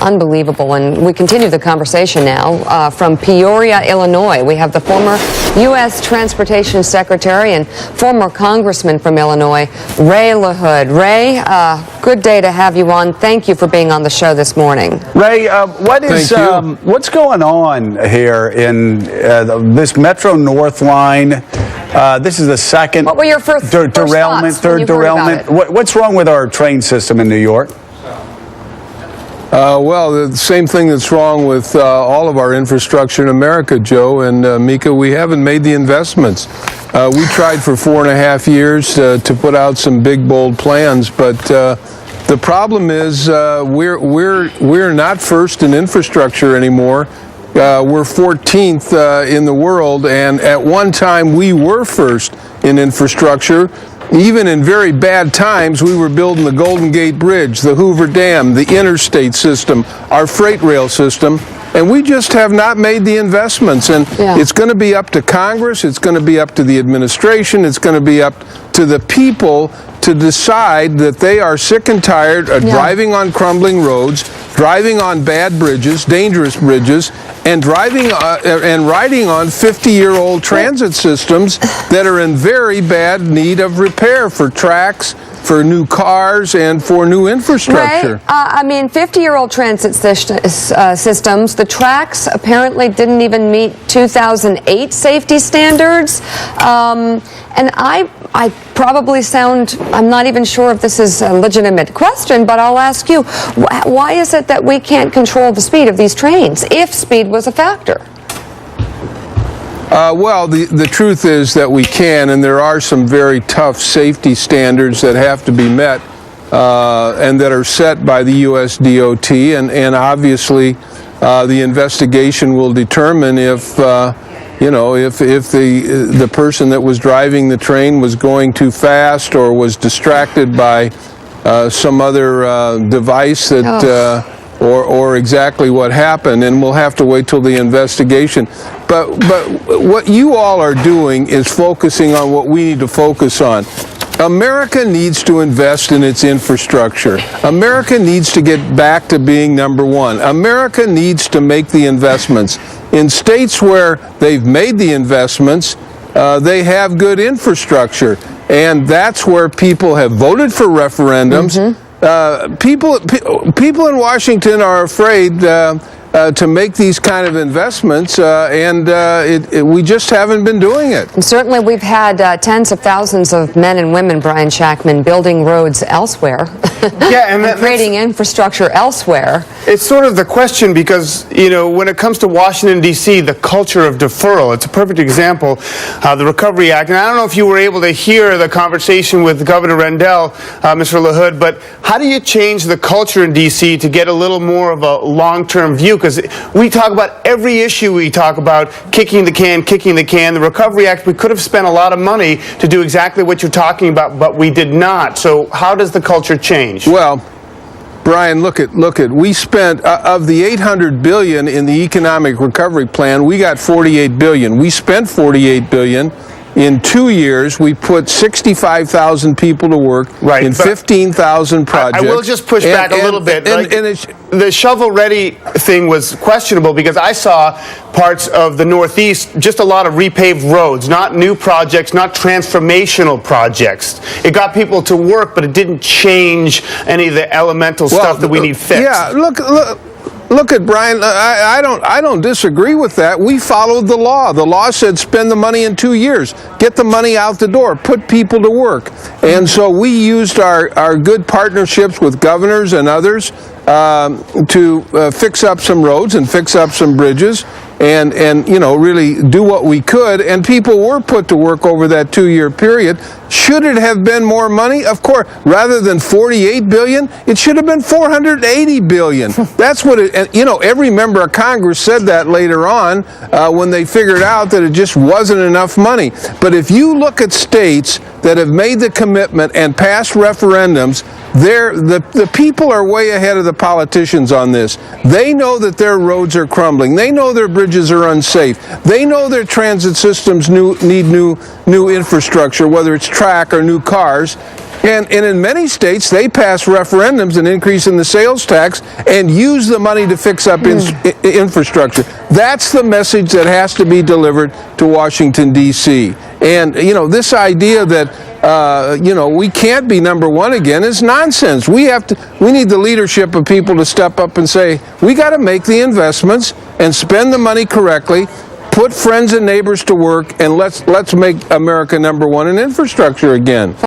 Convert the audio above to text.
unbelievable. And we continue the conversation now from Peoria, Illinois. We have the former U.S. Transportation Secretary and former Congressman from Illinois, Ray LaHood. Ray, good day to have you on. Thank you for being on the show this morning. Ray, what's going on here in this Metro North line? This is the second what were your first derailment, third derailment. What's wrong with our train system in New York? Well, the same thing that's wrong with all of our infrastructure in America, Joe and Mika. We haven't made the investments. We tried for 4.5 years to put out some big, bold plans, but the problem is we're not first in infrastructure anymore. We're 14th in the world, and at one time we were first in infrastructure. Even in very bad times, we were building the Golden Gate Bridge, the Hoover Dam, the interstate system, our freight rail system, and we just have not made the investments. And it's going to be up to Congress, it's going to be up to the administration, it's going to be up to the people to decide that they are sick and tired of driving on crumbling roads, driving on bad bridges, dangerous bridges, and driving and riding on 50-year-old transit systems that are in very bad need of repair for tracks, for new cars, and for new infrastructure. Ray, I mean, 50-year-old transit systems, the tracks apparently didn't even meet 2008 safety standards. And I probably sound, I'm not even sure if this is a legitimate question, but I'll ask you, why is it that we can't control the speed of these trains, if speed was a factor? Well, the truth is that we can, and there are some very tough safety standards that have to be met and that are set by the U.S. DOT, and obviously the investigation will determine if if the person that was driving the train was going too fast or was distracted by some other device that or exactly what happened, and we'll have to wait till the investigation. But what you all are doing is focusing on what we need to focus on. America needs to invest in its infrastructure. America needs to get back to being number one. America needs to make the investments. In states where they've made the investments, they have good infrastructure, and that's where people have voted for referendums. People in Washington are afraid to make these kind of investments, and we just haven't been doing it. And certainly we've had tens of thousands of men and women, Brian Shactman, building roads elsewhere. And creating infrastructure elsewhere. It's sort of the question because, when it comes to Washington, D.C., the culture of deferral, it's a perfect example, the Recovery Act. And I don't know if you were able to hear the conversation with Governor Rendell, Mr. LaHood, but how do you change the culture in D.C. to get a little more of a long-term view? Because we talk about every issue, we talk about kicking the can. The Recovery Act, we could have spent a lot of money to do exactly what you're talking about, but we did not. So how does the culture change? Well, Brian, look at. We spent of the $800 billion in the economic recovery plan, we got $48 billion. We spent $48 billion. In 2 years, we put 65,000 people to work in 15,000 projects. I will just push back a little bit. The shovel-ready thing was questionable because I saw parts of the Northeast, just a lot of repaved roads, not new projects, not transformational projects. It got people to work, but it didn't change any of the elemental stuff that we need fixed. Yeah, Look at Brian. I don't disagree with that. We followed the law. The law said spend the money in 2 years, get the money out the door, put people to work, and so we used our good partnerships with governors and others to fix up some roads and fix up some bridges, and really do what we could. And people were put to work over that 2-year period. Should it have been more money? Of course. Rather than $48 billion, it should have been $480 billion. That's what it. And, every member of Congress said that later on when they figured out that it just wasn't enough money. But if you look at states that have made the commitment and passed referendums, the people are way ahead of the politicians on this. They know that their roads are crumbling. They know their bridges are unsafe. They know their transit systems need new infrastructure, whether it's track or new cars. And in many states, they pass referendums and increase in the sales tax and use the money to fix up infrastructure. That's the message that has to be delivered to Washington, D.C. And, this idea that, we can't be number one again is nonsense. We need the leadership of people to step up and say, we got to make the investments and spend the money correctly, put friends and neighbors to work, and let's make America number one in infrastructure again.